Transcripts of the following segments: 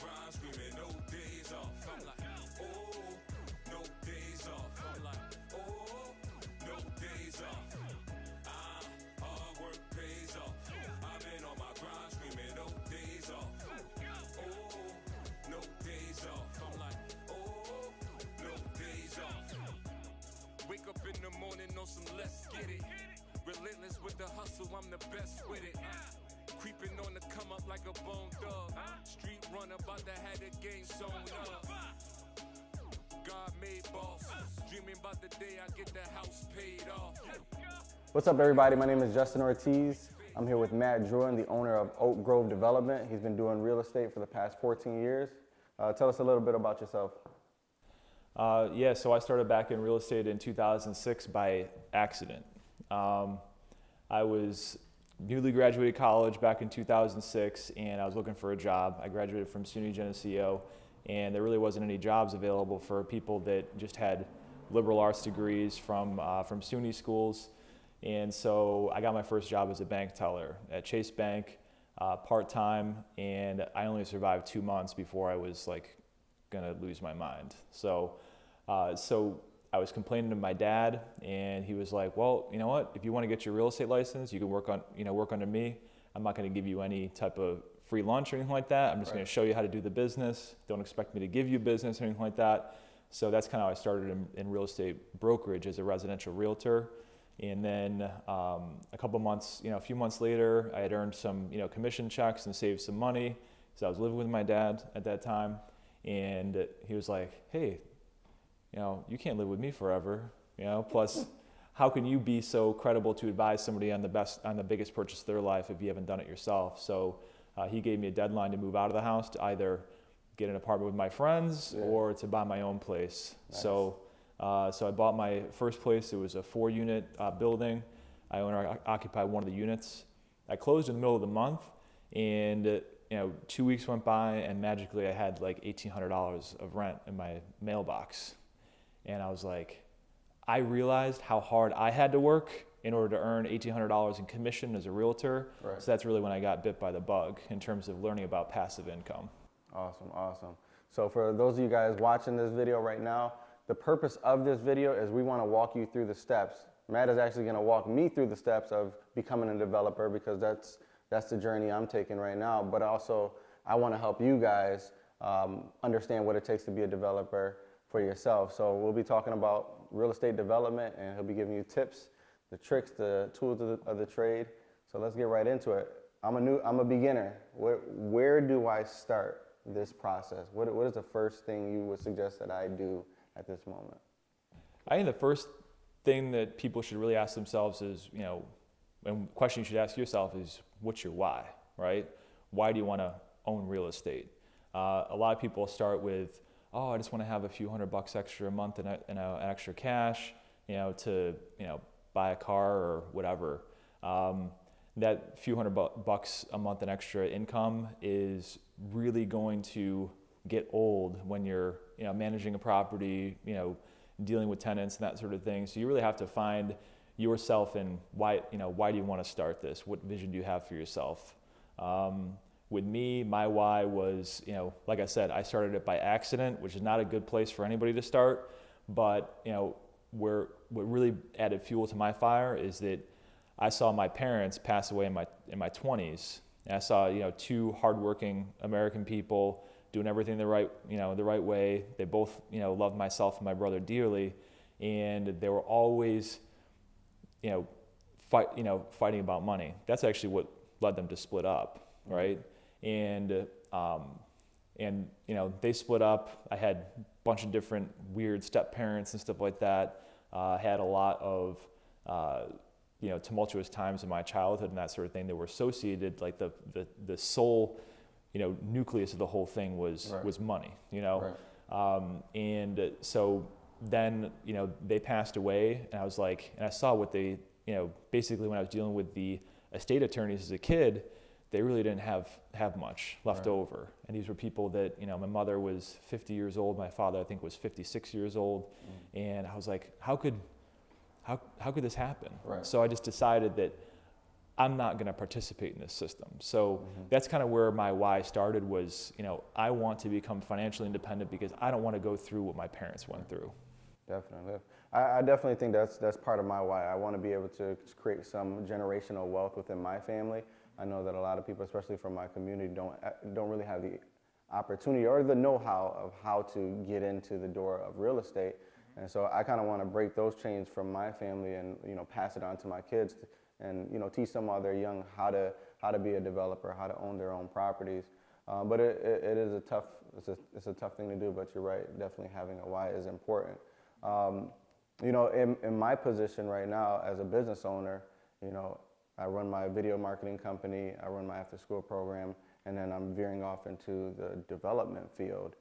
grind, screaming no days off. I'm like, oh, no days off. I'm like, oh, no days off. Hard work pays off. I've been on my grind, screaming no days off. Oh, no days off. I'm like, oh, no days off. Wake up in the morning on some let's get it. Relentless with the hustle, I'm the best with it. Creeping on the come up like a bone dog. Street runner, about to have the game sewn up. God made boss. Dreaming about the day I get the house paid off. What's up, everybody? My name is Justin Ortiz. I'm here with Matt Druin, the owner of Oak Grove Development. He's been doing real estate for the past 14 years. Tell us a little bit about yourself. So I started back in real estate in 2006 by accident. I was newly graduated college back in 2006, and I was looking for a job. I graduated from SUNY Geneseo, and there really wasn't any jobs available for people that just had liberal arts degrees from SUNY schools. And so I got my first job as a bank teller at Chase Bank, part-time, and I only survived 2 months before I was like gonna lose my mind. So I was complaining to my dad, and he was like, well, you know what, if you want to get your real estate license, you can work under me. I'm not going to give you any type of free lunch or anything like that. I'm just going to show you how to do the business. Don't expect me to give you business or anything like that. So that's kind of how I started in real estate brokerage as a residential realtor. And then a few months later, I had earned some commission checks and saved some money. So I was living with my dad at that time, and he was like, hey, you can't live with me forever, plus how can you be so credible to advise somebody on the biggest purchase of their life if you haven't done it yourself? So he gave me a deadline to move out of the house to either get an apartment with my friends or to buy my own place. Nice. So I bought my first place. It was a 4-unit building. I occupied one of the units. I closed in the middle of the month, and 2 weeks went by, and magically I had like $1,800 of rent in my mailbox. And I was like, I realized how hard I had to work in order to earn $1,800 in commission as a realtor. Right. So that's really when I got bit by the bug in terms of learning about passive income. Awesome. So for those of you guys watching this video right now, the purpose of this video is we want to walk you through the steps. Matt is actually going to walk me through the steps of becoming a developer, because that's the journey I'm taking right now. But also, I want to help you guys understand what it takes to be a developer for yourself. So we'll be talking about real estate development, and he'll be giving you tips, the tricks, the tools of the trade. So let's get right into it. I'm a beginner. Where do I start this process? What is the first thing you would suggest that I do at this moment? I think the first thing that people should really ask themselves is, and question you should ask yourself is, what's your why, right? Why do you want to own real estate? A lot of people start with, oh, I just want to have a few $100 extra a month and extra cash, to buy a car or whatever. That few $100 a month in extra income is really going to get old when you're managing a property, dealing with tenants and that sort of thing. So you really have to find yourself in why do you want to start this? What vision do you have for yourself? With me, my why was, like I said, I started it by accident, which is not a good place for anybody to start. But, what really added fuel to my fire is that I saw my parents pass away in my 20s. And I saw, two hardworking American people doing everything the right way. They both, loved myself and my brother dearly, and they were always, fighting about money. That's actually what led them to split up, right? And they split up. I had a bunch of different weird step parents and stuff like that. Had a lot of tumultuous times in my childhood and that sort of thing that were associated, like the sole nucleus of the whole thing was money, Right. And so then they passed away, and I was like, and I saw what they basically when I was dealing with the estate attorneys as a kid, they really didn't have much left over. And these were people that, my mother was 50 years old, my father I think was 56 years old. And I was like, how could this happen? Right. So I just decided that I'm not going to participate in this system. So that's kind of where my why started was, I want to become financially independent because I don't want to go through what my parents went through. Definitely. I definitely think that's part of my why. I want to be able to create some generational wealth within my family. I know that a lot of people, especially from my community, don't really have the opportunity or the know-how of how to get into the door of real estate. And so I kind of want to break those chains from my family and pass it on to my kids and teach them while they're young how to be a developer, how to own their own properties. But it is a tough thing to do. But you're right, definitely having a why is important. In my position right now as a business owner, I run my video marketing company, I run my after-school program, and then I'm veering off into the development field.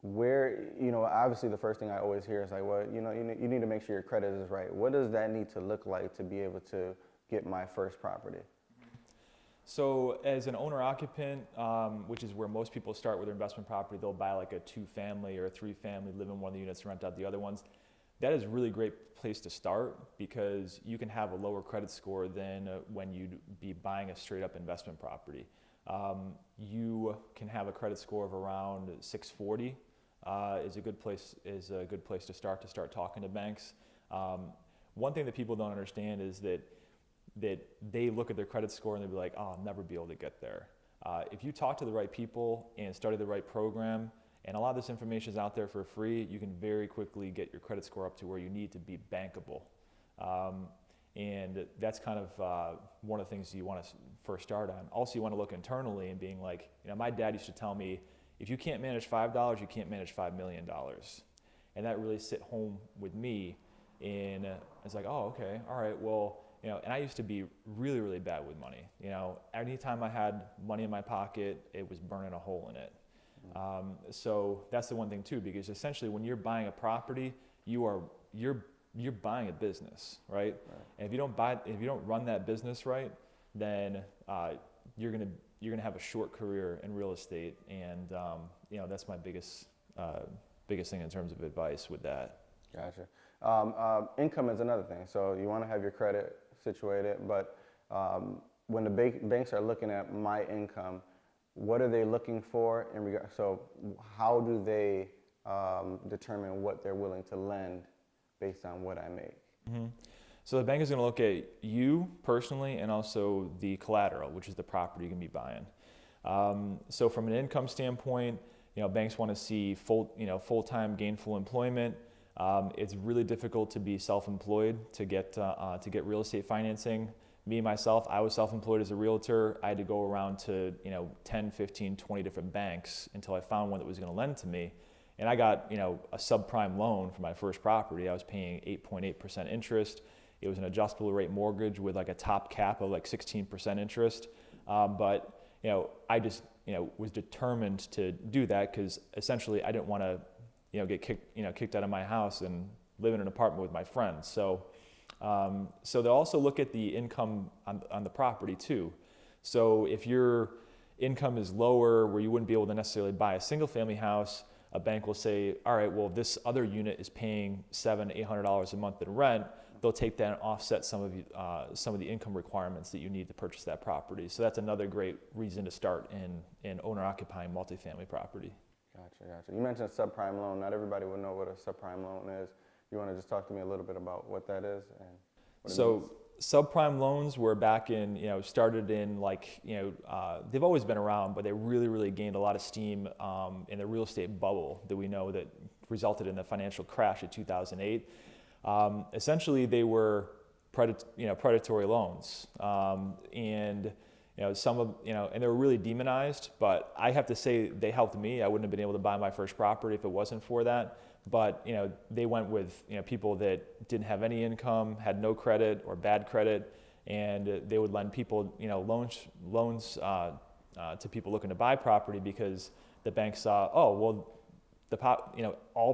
Where, obviously the first thing I always hear is like, well, you need to make sure your credit is right. What does that need to look like to be able to get my first property? So as an owner-occupant, which is where most people start with their investment property, they'll buy like a 2-family or a 3-family, live in one of the units, rent out the other ones. That is a really great place to start because you can have a lower credit score than when you'd be buying a straight-up investment property. You can have a credit score of around 640. Is a good place to start talking to banks. One thing that people don't understand is that they look at their credit score and they'll be like, oh, I'll never be able to get there. If you talk to the right people and study the right program, and a lot of this information is out there for free, you can very quickly get your credit score up to where you need to be bankable. And that's kind of one of the things you want to first start on. Also, you want to look internally and being like, my dad used to tell me, if you can't manage $5, you can't manage $5 million. And that really hit home with me. And it's like, oh, okay, all right, well, and I used to be really, really bad with money. Anytime I had money in my pocket, it was burning a hole in it. So that's the one thing too, because essentially when you're buying a property, you're buying a business, right? And if you don't run that business right, then you're gonna have a short career in real estate, and that's my biggest thing in terms of advice with that. Gotcha. Income is another thing. So you want to have your credit situated, but when the banks are looking at my income, what are they looking for in regard? So how do they determine what they're willing to lend based on what I make? Mm-hmm. So the bank is going to look at you personally and also the collateral, which is the property you're going to be buying. So from an income standpoint, banks want to see full-time gainful employment. It's really difficult to be self-employed to get real estate financing. Me, myself, I was self-employed as a realtor. I had to go around to 10, 15, 20 different banks until I found one that was going to lend to me. And I got a subprime loan for my first property. I was paying 8.8% interest. It was an adjustable rate mortgage with like a top cap of like 16% interest. But I just was determined to do that because essentially I didn't want to get kicked out of my house and live in an apartment with my friends. So they'll also look at the income on the property too. So if your income is lower where you wouldn't be able to necessarily buy a single family house, a bank will say, all right, well, this other unit is paying $700, $800 a month in rent. They'll take that and offset some of the income requirements that you need to purchase that property. So that's another great reason to start in owner-occupying multifamily property. Gotcha. You mentioned a subprime loan. Not everybody would know what a subprime loan is. You want to just talk to me a little bit about what that is and what it means? Subprime loans were back in, started in they've always been around, but they really, really gained a lot of steam in the real estate bubble that we know that resulted in the financial crash of 2008. Essentially, they were predatory loans, and and they were really demonized. But I have to say they helped me. I wouldn't have been able to buy my first property if it wasn't for that. But they went with people that didn't have any income, had no credit or bad credit, and they would lend people loans to people looking to buy property because the bank saw, all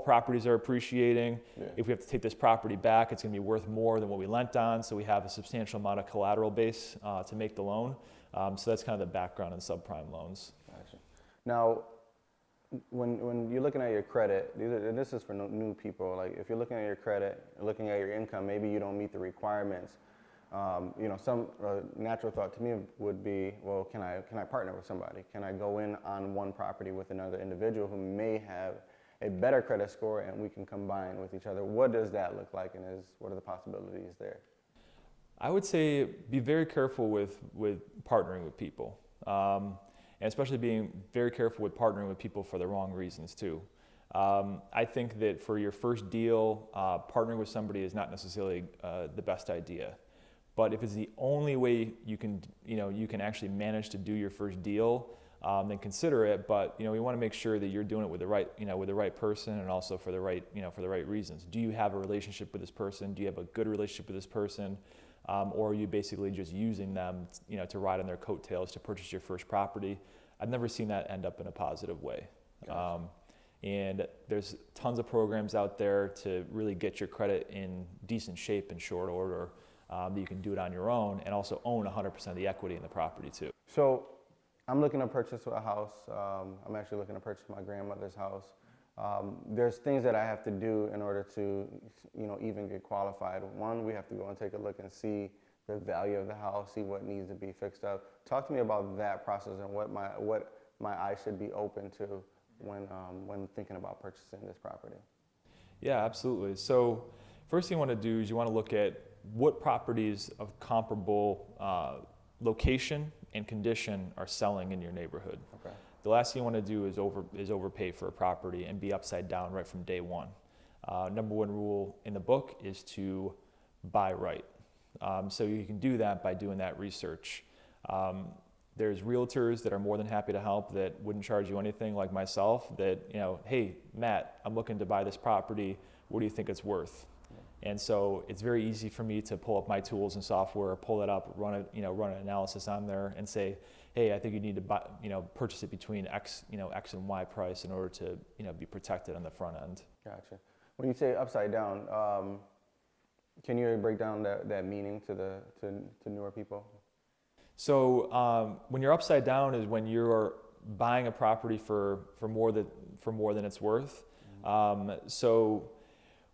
properties are appreciating. Yeah. If we have to take this property back, it's going to be worth more than what we lent on. So we have a substantial amount of collateral base to make the loan. So that's kind of the background in subprime loans. Gotcha. Now, when you're looking at your credit, and this is for new people, like if you're looking at your credit, looking at your income, maybe you don't meet the requirements. Some natural thought to me would be, well, can I partner with somebody? Can I go in on one property with another individual who may have a better credit score, and we can combine with each other? What does that look like, and what are the possibilities there? I would say be very careful with partnering with people, and especially being very careful with partnering with people for the wrong reasons too. I think that for your first deal, partnering with somebody is not necessarily the best idea. But if it's the only way you can actually manage to do your first deal, then consider it. But we want to make sure that you're doing it with the right person, and also for the right reasons. Do you have a relationship with this person? Do you have a good relationship with this person? Or are you basically just using them, to ride on their coattails to purchase your first property? I've never seen that end up in a positive way. Gotcha. And there's tons of programs out there to really get your credit in decent shape in short order. That you can do it on your own, and also own 100% of the equity in the property too. So I'm looking to purchase a house. I'm actually looking to purchase my grandmother's house. There's things that I have to do in order to, even get qualified. One, we have to go and take a look and see the value of the house, see what needs to be fixed up. Talk to me about that process and what my eyes should be open to when thinking about purchasing this property. Yeah, absolutely. So first thing you want to do is you want to look at what properties of comparable location and condition are selling in your neighborhood. Okay. The last thing you want to do is overpay for a property and be upside down right from day one. Number one rule in the book is to buy right. So you can do that by doing that research. There's realtors that are more than happy to help, that wouldn't charge you anything, like myself, that, hey, Matt, I'm looking to buy this property. What do you think it's worth? And so it's very easy for me to pull up my tools and software, pull it up, run an analysis on there, and say, hey, I think you need to buy, purchase it between X and Y price in order to, be protected on the front end. Gotcha. When you say upside down, can you break down that meaning to newer people? So when you're upside down is when you're buying a property for more than it's worth. So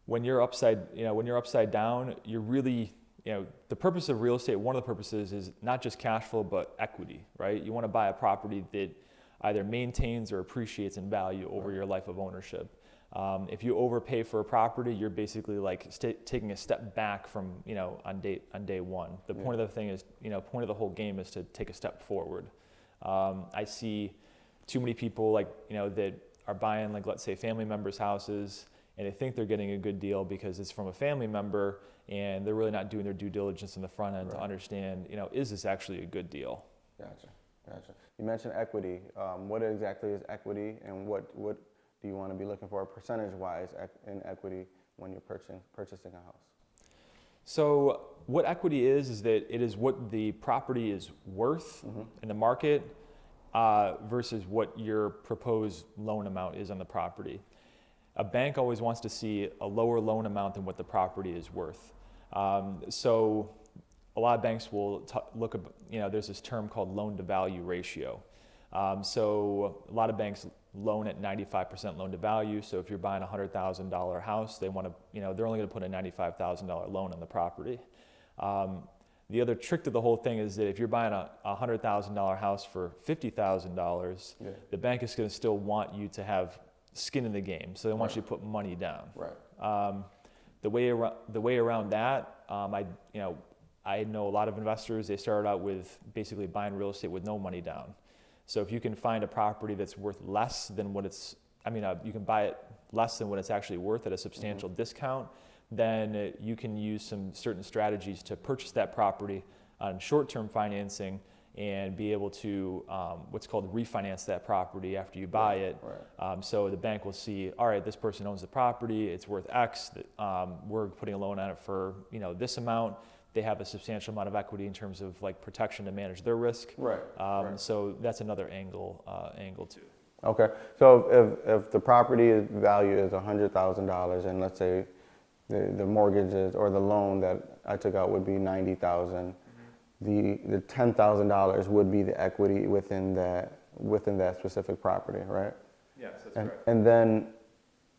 when you're upside down, you're really, the purpose of real estate, one of the purposes is not just cash flow, but equity, right? You want to buy a property that either maintains or appreciates in value over your life of ownership. If you overpay for a property, you're basically like taking a step back from, on day one. The point of the thing is, point of the whole game is to take a step forward. I see too many people that are buying, let's say, family members' houses, and they think they're getting a good deal because it's from a family member, and they're really not doing their due diligence in the front end to understand, is this actually a good deal? Gotcha. You mentioned equity. What exactly is equity, and what do you want to be looking for percentage-wise in equity when you're purchasing a house? So what equity is that it is what the property is worth in the market versus what your proposed loan amount is on the property. A bank always wants to see a lower loan amount than what the property is worth. So a lot of banks will look at, there's this term called loan-to-value ratio. So a lot of banks loan at 95% loan-to-value. So if you're buying a $100,000 house, they want to, they're only going to put a $95,000 loan on the property. The other trick to the whole thing is that if you're buying a $100,000 house for $50,000, the bank is going to still want you to have skin in the game, so they want you to put money down. Right. The way around that, I know a lot of investors. They started out with basically buying real estate with no money down. So if you can find a property that's worth less than what you can buy it less than what it's actually worth at a substantial discount, then you can use some certain strategies to purchase that property on short-term financing and be able to what's called refinance that property after you buy it. Right. So the bank will see, all right, this person owns the property, it's worth X, we're putting a loan on it for this amount. They have a substantial amount of equity in terms of protection to manage their risk. Right. So that's another angle too. Okay. So if the property value is $100,000, and let's say the mortgage or the loan that I took out would be $90,000. The $10,000 would be the equity within that specific property, right? Yes, that's correct. And then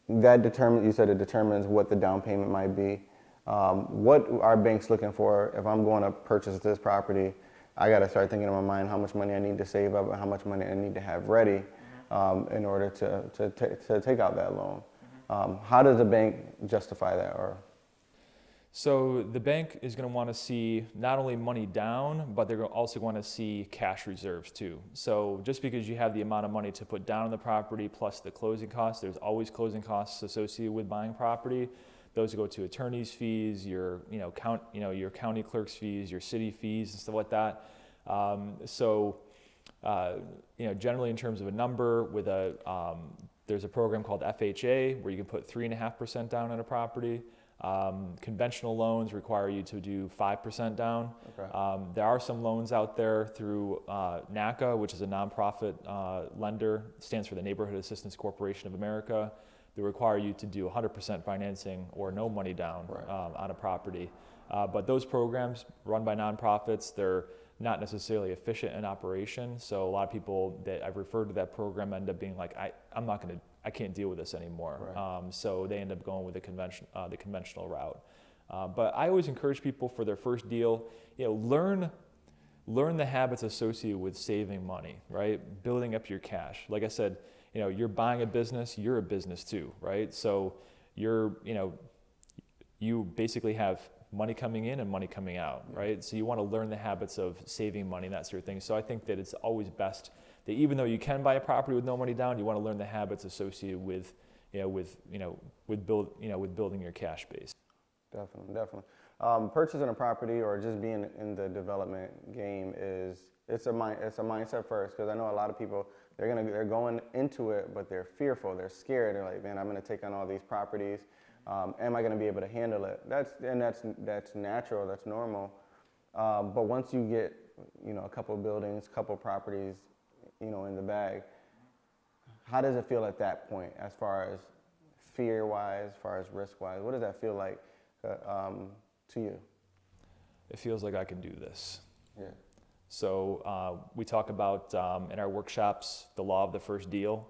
that determines what the down payment might be. What are banks looking for? If I'm going to purchase this property, I got to start thinking in my mind how much money I need to save up and how much money I need to have ready in order to take out that loan. How does the bank justify that? So the bank is going to want to see not only money down, but they're also going to see cash reserves too. So just because you have the amount of money to put down on the property plus the closing costs, there's always closing costs associated with buying property. Those go to attorney's fees, your county clerk's fees, your city fees, and stuff like that. Generally in terms of a number, there's a program called FHA where you can put 3.5% down on a property. Conventional loans require you to do 5% down. Okay. There are some loans out there through NACA, which is a nonprofit lender, stands for the Neighborhood Assistance Corporation of America. They require you to do 100% financing or no money down on a property. But those programs run by nonprofits, they're not necessarily efficient in operation. So a lot of people that I've referred to that program end up being like, I can't deal with this anymore. Right. So they end up going with the conventional route. But I always encourage people for their first deal, learn the habits associated with saving money, right? Building up your cash. Like I said, you're buying a business, you're a business too, right? So you basically have money coming in and money coming out, right? So you want to learn the habits of saving money and that sort of thing. So I think that it's always best that even though you can buy a property with no money down, you want to learn the habits associated with building your cash base. Definitely. Purchasing a property or just being in the development game it's a mindset first, because I know a lot of people they're going into it, but they're fearful, they're scared. They're like, man, I'm going to take on all these properties. Am I going to be able to handle it? That's natural, that's normal. But once you get a couple of buildings, couple of properties, in the bag, how does it feel at that point, as far as fear-wise, as far as risk-wise? What does that feel like to you? It feels like I can do this. Yeah. So we talk about in our workshops the law of the first deal.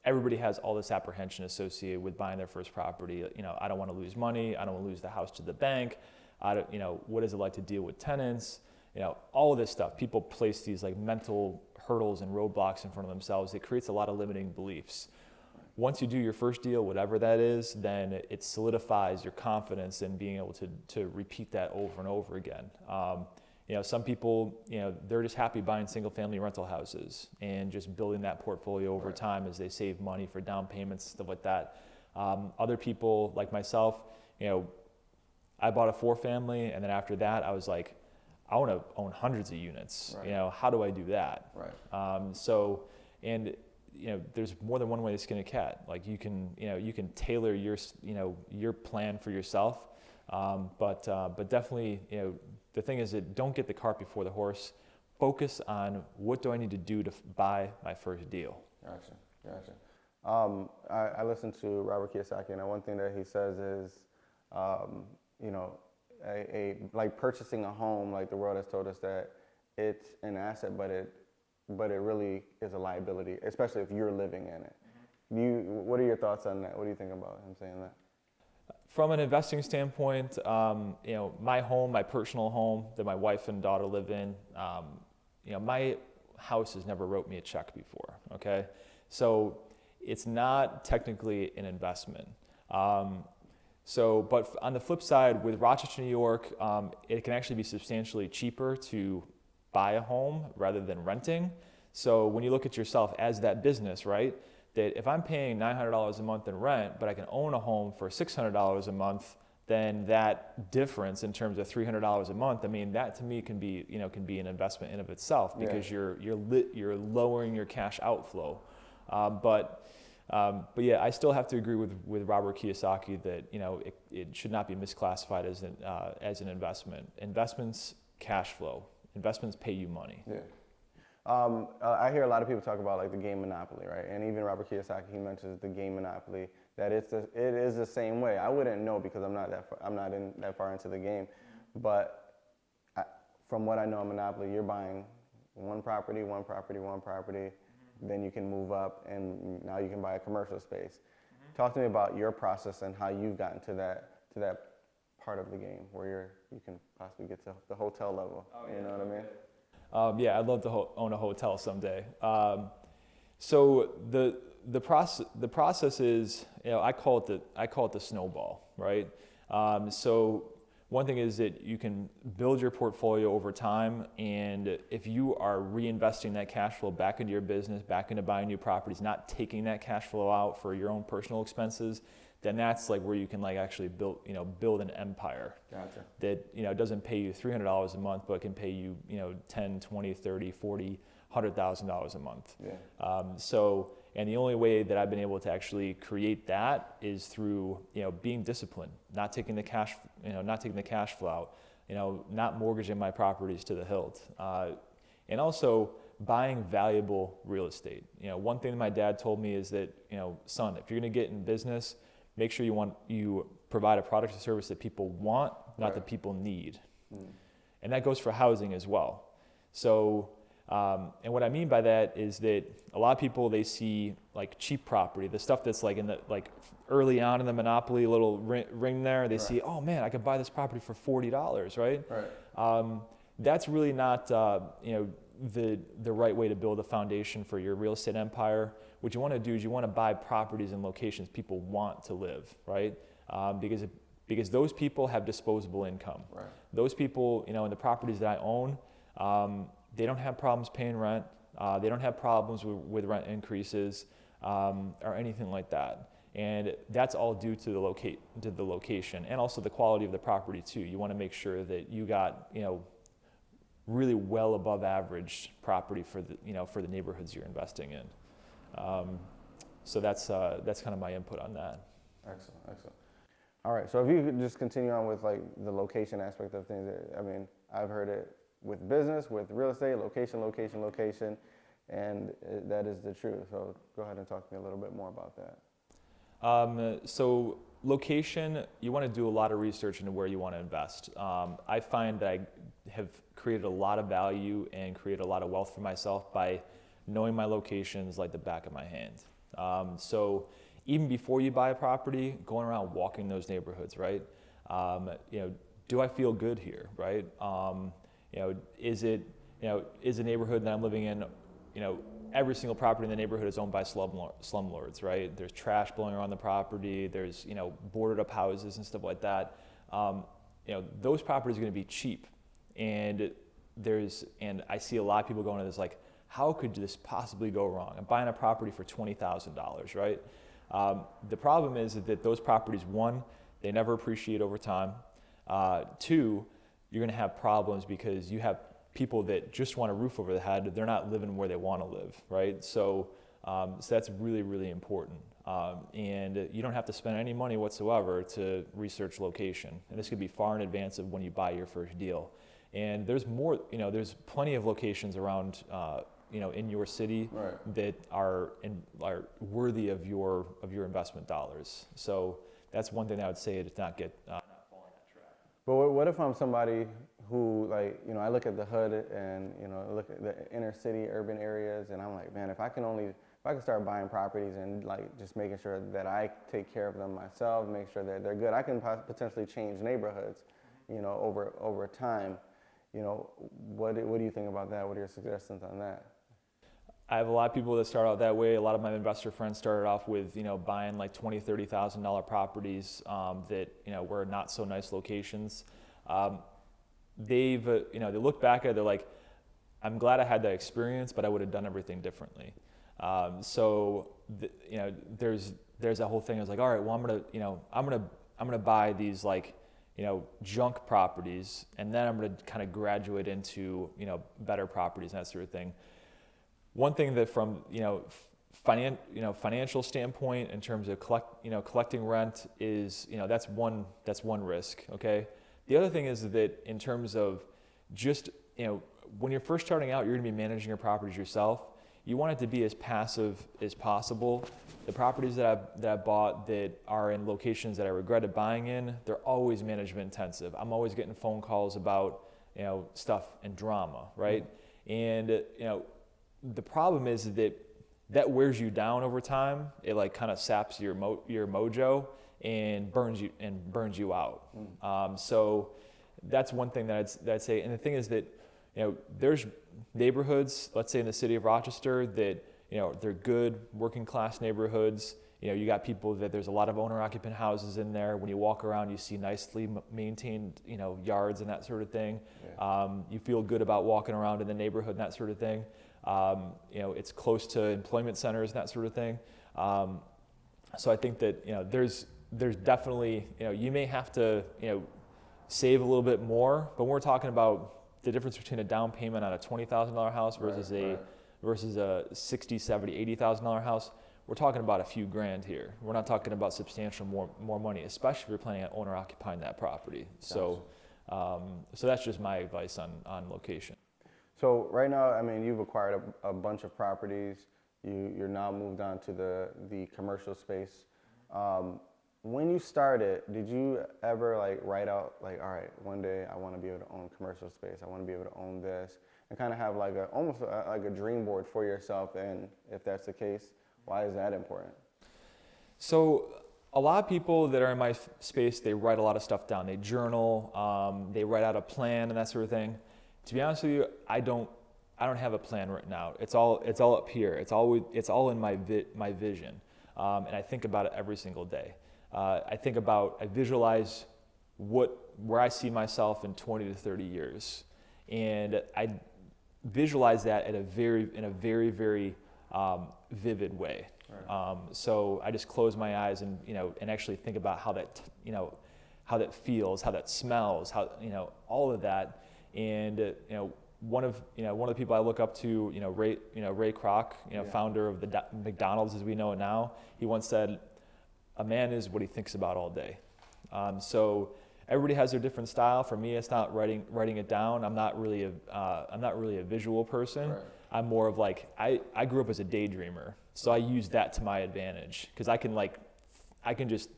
Everybody has all this apprehension associated with buying their first property. I don't want to lose money. I don't want to lose the house to the bank. What is it like to deal with tenants? All of this stuff. People place these like mental hurdles and roadblocks in front of themselves. It creates a lot of limiting beliefs. Once you do your first deal, whatever that is, then it solidifies your confidence in being able to repeat that over and over again. Some people, they're just happy buying single-family rental houses and just building that portfolio over time as they save money for down payments, stuff like that. Other people, like myself, I bought a 4-family, and then after that, I was like, I want to own hundreds of units. Right. How do I do that? Right. There's more than one way to skin a cat. Like you can tailor your plan for yourself, but definitely, the thing is that don't get the cart before the horse. Focus on what do I need to do to buy my first deal. Gotcha. I listened to Robert Kiyosaki, and one thing that he says is, like purchasing a home, like the world has told us that it's an asset, but it really is a liability, especially if you're living in it. What are your thoughts on that? What do you think about him saying that? From an investing standpoint, my home, my personal home that my wife and daughter live in, my house has never wrote me a check before, okay? So it's not technically an investment. But on the flip side, with Rochester, New York, it can actually be substantially cheaper to buy a home rather than renting. So when you look at yourself as that business, right, that if I'm paying $900 a month in rent, but I can own a home for $600 a month, then that difference in terms of $300 a month, I mean, that to me can be an investment in of itself, because you're lowering your cash outflow. But yeah, I still have to agree with Robert Kiyosaki that it should not be misclassified as an investment. Investments cash flow. Investments pay you money. Yeah. I hear a lot of people talk about like the game Monopoly, right? And even Robert Kiyosaki, he mentions the game Monopoly, that it is the same way. I wouldn't know because I'm not that far into the game, but from what I know of Monopoly, you're buying one property, then you can move up, and now you can buy a commercial space. Talk to me about your process and how you've gotten to that part of the game where you can possibly get to the hotel level. You know what I mean? Yeah, I'd love to own a hotel someday. So the process is, I call it the snowball, right? So one thing is that you can build your portfolio over time, and if you are reinvesting that cash flow back into your business, back into buying new properties, not taking that cash flow out for your own personal expenses, then that's like where you can like actually build an empire. Gotcha. That doesn't pay you $300 a month, but can pay you 10, 20, 30, 40, $100,000 a month. Yeah. And the only way that I've been able to actually create that is through being disciplined, not taking the cash flow out, not mortgaging my properties to the hilt, and also buying valuable real estate. One thing that my dad told me is that son, if you're going to get in business, make sure you provide a product or service that people want, not that people need. And that goes for housing as well. So, and what I mean by that is that a lot of people, they see like cheap property, the stuff that's like in the early on in the Monopoly little ring there. They see, oh man, I could buy this property for $40, right? Right. That's really not the right way to build a foundation for your real estate empire. What you want to do is you want to buy properties in locations people want to live, right? Because those people have disposable income. Right. Those people, in the properties that I own, they don't have problems paying rent. They don't have problems with rent increases or anything like that. And that's all due to the location and also the quality of the property too. You want to make sure that you got really well above average property for the neighborhoods you're investing in. So that's kind of my input on that. Excellent. All right, so if you could just continue on with like the location aspect of things. I mean, I've heard it with business, with real estate, location, and that is the truth. So go ahead and talk to me a little bit more about that. So location, you want to do a lot of research into where you want to invest. I find that I have created a lot of value and created a lot of wealth for myself by knowing my locations like the back of my hand. So even before you buy a property, going around walking those neighborhoods, right? Do I feel good here, right? Is a neighborhood that I'm living in, every single property in the neighborhood is owned by slumlords, right? There's trash blowing around the property. There's, boarded up houses and stuff like that. Those properties are going to be cheap. And I see a lot of people going to this like, how could this possibly go wrong? I'm buying a property for $20,000, right? The problem is that those properties, one, they never appreciate over time. Two, you're going to have problems because you have people that just want a roof over their head. They're not living where they want to live, right? So that's really, really important. And you don't have to spend any money whatsoever to research location. And this could be far in advance of when you buy your first deal. And there's more, there's plenty of locations around, in your city that are worthy of your investment dollars. So that's one thing I would say to not fall on that trap. But what if I'm somebody who I look at the hood and look at the inner city urban areas, and I'm like, man, if I can start buying properties and just making sure that I take care of them myself, make sure that they're good, I can potentially change neighborhoods, over time. What do you think about that? What are your suggestions on that? I have a lot of people that start out that way. A lot of my investor friends started off with, buying like $20,000, $30,000 properties that, were not so nice locations. They look back at it, they're like, I'm glad I had that experience, but I would have done everything differently. There's that whole thing. I was like, all right, well, I'm gonna buy these junk properties, and then I'm gonna kind of graduate into, better properties and that sort of thing. One thing that from financial standpoint, in terms of collecting rent, is that's one risk. Okay. The other thing is that in terms of just when you're first starting out, you're going to be managing your properties yourself. You want it to be as passive as possible. The properties that I've bought that are in locations that I regretted buying in, they're always management intensive. I'm always getting phone calls about stuff and drama, right? And the problem is that wears you down over time. It kind of saps your mojo, and burns you out. So that's one thing that I'd say. And the thing is that, you know, there's neighborhoods, let's say in the city of Rochester, that, you know, they're good working class neighborhoods. You know, you got people that there's a lot of owner occupant houses in there. When you walk around, you see nicely maintained, you know, yards and that sort of thing. Yeah. You feel good about walking around in the neighborhood and that sort of thing. You know, it's close to employment centers and that sort of thing. So I think that, you know, there's definitely, you know, you may have to, you know, save a little bit more, but when we're talking about the difference between a down payment on a $20,000 house versus versus a $60,000, $70,000, $80,000 house, we're talking about a few grand here. We're not talking about substantial more money, especially if you're planning on owner occupying that property. So, so that's just my advice on location. So right now, I mean, you've acquired a bunch of properties. You're now moved on to the commercial space. When you started, did you ever like write out like, all right, one day I want to be able to own commercial space. I want to be able to own this, and kind of have like almost like a dream board for yourself? And if that's the case, why is that important? So a lot of people that are in my space, they write a lot of stuff down. They journal, they write out a plan and that sort of thing. To be honest with you, I don't have a plan right now. It's all up here. It's all in my vision, and I think about it every single day. I visualize where I see myself in 20 to 30 years, and I visualize that in a very vivid way. Right. So I just close my eyes and, you know, and actually think about how that, you know, how that feels, how that smells, how, you know, all of that. And you know, one of the people I look up to, Ray Kroc, founder of the McDonald's as we know it now. He once said, "A man is what he thinks about all day." So everybody has their different style. For me, it's not writing it down. I'm not really a visual person. Right. I'm more of like I grew up as a daydreamer, so I use that to my advantage because I can just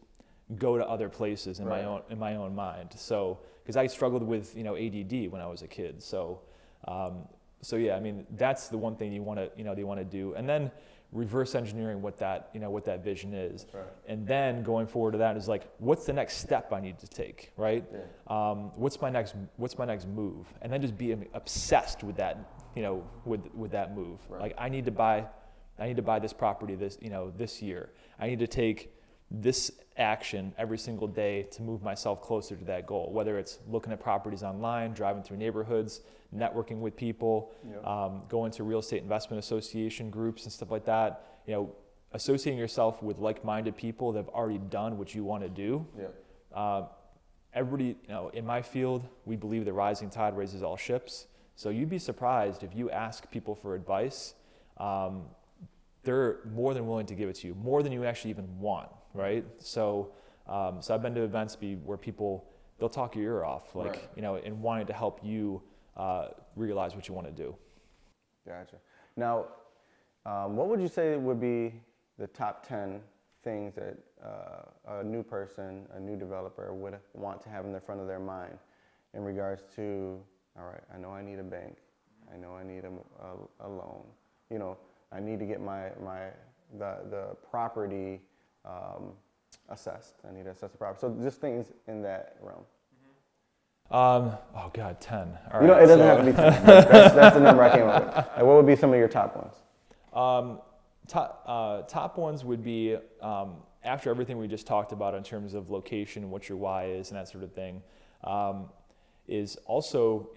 go to other places in my own mind. So because I struggled with ADD when I was a kid. So yeah, I mean that's the one thing you want to do, and then reverse engineering what that vision is. Right. And then going forward to that is like, what's the next step I need to take, right? Yeah. What's my next move? And then just be obsessed with that, with that move. Right. Like I need to buy this property this year. I need to take this action every single day to move myself closer to that goal, whether it's looking at properties online, driving through neighborhoods, networking with people, going to real estate investment association groups and stuff like that, associating yourself with like-minded people that have already done what you want to do. Yeah. Everybody, in my field, we believe the rising tide raises all ships. So you'd be surprised if you ask people for advice, they're more than willing to give it to you, more than you actually even want. Right, so I've been to events where they'll talk your ear off, and wanting to help you realize what you want to do. Gotcha. Now, what would you say would be the top 10 things that a new person, a new developer would want to have in the front of their mind in regards to, all right, I know I need a bank, I know I need a loan, I need to get the property assessed. I need to assess the property. So just things in that realm. Oh God, 10. All right, it doesn't have to be 10. That's the number I came up with. And what would be some of your top ones? Top ones would be after everything we just talked about in terms of location, what your why is, and that sort of thing. Is also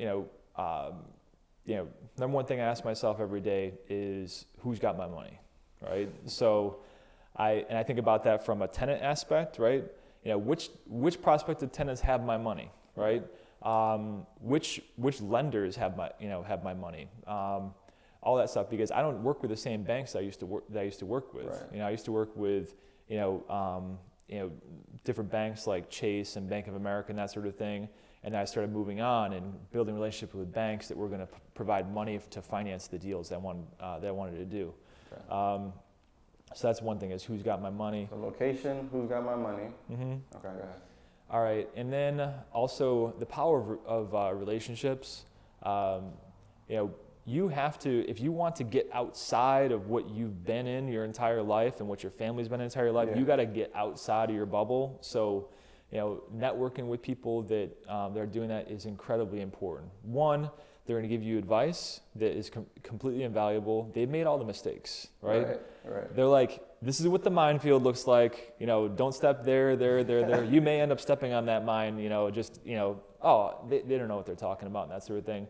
number one thing I ask myself every day is who's got my money, right? So. I think about that from a tenant aspect, right? Which prospective tenants have my money, right? Which lenders have my money? All that stuff, because I don't work with the same banks that I used to work with. Right. I used to work with different banks like Chase and Bank of America and that sort of thing. And then I started moving on and building relationships with banks that were going to provide money to finance the deals that I wanted to do. Okay. So that's one thing, is who's got my money. The location, who's got my money. Mm-hmm. Okay, go ahead. All right, and then also the power of relationships. you have to, if you want to get outside of what you've been in your entire life and what your family's been in your entire life, you got to get outside of your bubble. So, networking with people that are doing that is incredibly important. One, they're going to give you advice that is completely invaluable. They've made all the mistakes, right? They're like, this is what the minefield looks like. Don't step there. You may end up stepping on that mine. They don't know what they're talking about and that sort of thing.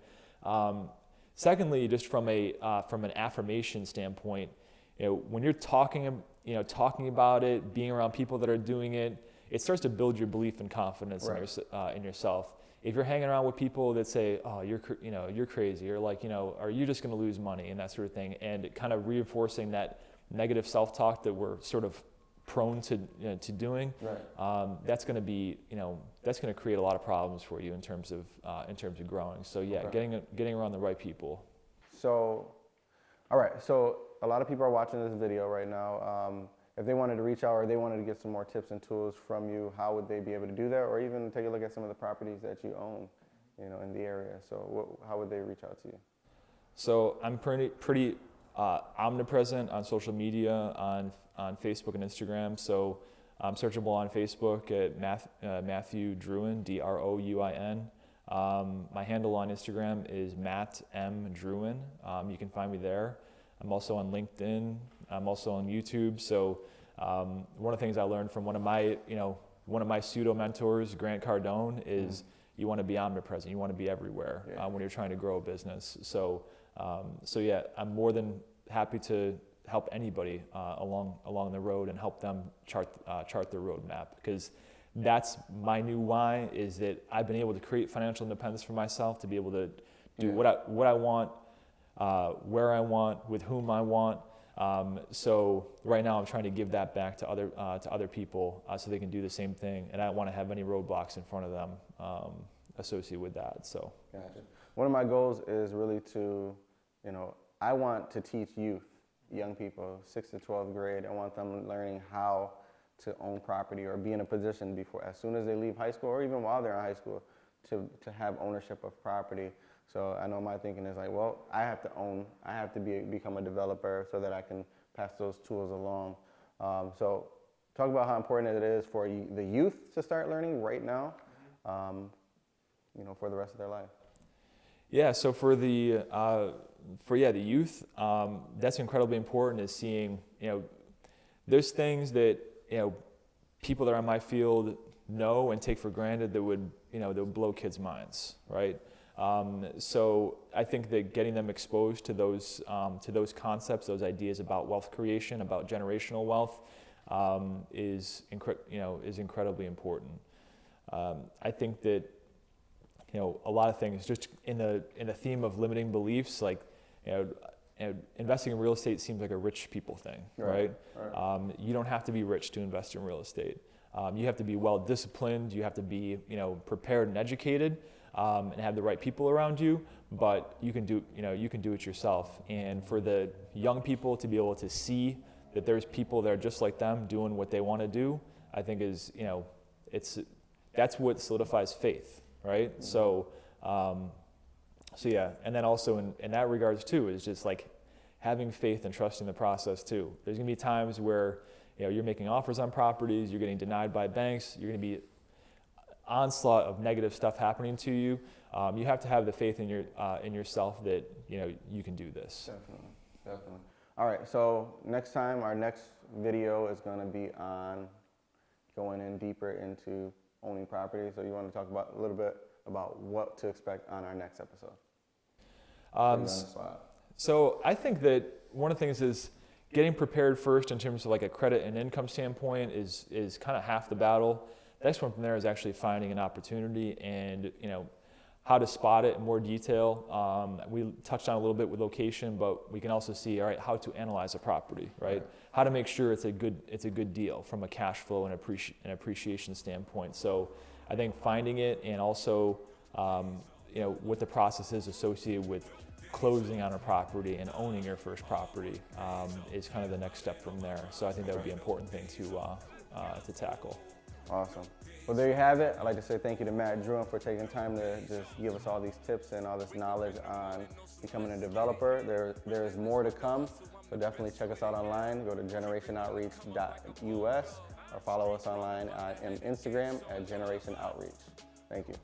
Secondly, just from an affirmation standpoint, when you're talking about it, being around people that are doing it, it starts to build your belief and confidence in yourself. If you're hanging around with people that say, "Oh, you're crazy," or like, "Are you just going to lose money?" and that sort of thing, and kind of reinforcing that negative self-talk that we're sort of prone to doing, that's going to be, that's going to create a lot of problems for you in terms of growing. So getting around the right people. So, all right. So a lot of people are watching this video right now. If they wanted to reach out or they wanted to get some more tips and tools from you, how would they be able to do that? Or even take a look at some of the properties that you own, in the area. So how would they reach out to you? So I'm pretty omnipresent on social media, on Facebook and Instagram. So I'm searchable on Facebook at Matthew Druin, Drouin. My handle on Instagram is Matt M. Druin. You can find me there. I'm also on LinkedIn. I'm also on YouTube. So one of the things I learned from one of my pseudo mentors, Grant Cardone, is you want to be omnipresent. You want to be everywhere when you're trying to grow a business. So I'm more than happy to help anybody along the road and help them chart their roadmap, because that's my new why, is that I've been able to create financial independence for myself, to be able to do what I want, where I want, with whom I want. So right now I'm trying to give that back to other people so they can do the same thing, and I don't want to have any roadblocks in front of them associated with that. So gotcha. One of my goals is really to, I want to teach young people, 6th to 12th grade. I want them learning how to own property or be in a position as soon as they leave high school, or even while they're in high school, to have ownership of property. So I know my thinking is like, well, I have to become a developer so that I can pass those tools along. So talk about how important it is for the youth to start learning right now, for the rest of their life. Yeah, so for the youth, that's incredibly important, is seeing, there's things that, people that are in my field know and take for granted that would blow kids' minds, right? So I think that getting them exposed to those concepts, those ideas about wealth creation, about generational wealth, is incredibly important. I think that, a lot of things, just in the theme of limiting beliefs, like, investing in real estate seems like a rich people thing, right? You don't have to be rich to invest in real estate. You have to be well disciplined. You have to be, prepared and educated, and have the right people around you. But you can do it yourself. And for the young people to be able to see that there's people that are just like them doing what they want to do, I think is, that's what solidifies faith, right? So yeah, and then also in that regards too, is just like having faith and trusting the process too. There's gonna be times where you're making offers on properties, you're getting denied by banks, you're gonna be onslaught of negative stuff happening to you. You have to have the faith in yourself that you can do this. Definitely. All right, so next time, our next video is gonna be on going in deeper into owning property. So you want to talk about a little bit about what to expect on our next episode? So I think that one of the things is getting prepared first in terms of like a credit and income standpoint is kind of half the battle. The next one from there is actually finding an opportunity and how to spot it in more detail. We touched on a little bit with location, but we can also see, all right, how to analyze a property, right? How to make sure it's a good deal from a cash flow and appreciation standpoint. So I think finding it, and also what the process is associated with closing on a property and owning your first property is kind of the next step from there. So I think that would be an important thing to tackle. Awesome. Well, there you have it. I'd like to say thank you to Matt Druin for taking time to just give us all these tips and all this knowledge on becoming a developer. There is more to come, so definitely check us out online. Go to generationoutreach.us or follow us online on Instagram at Generation Outreach. Thank you.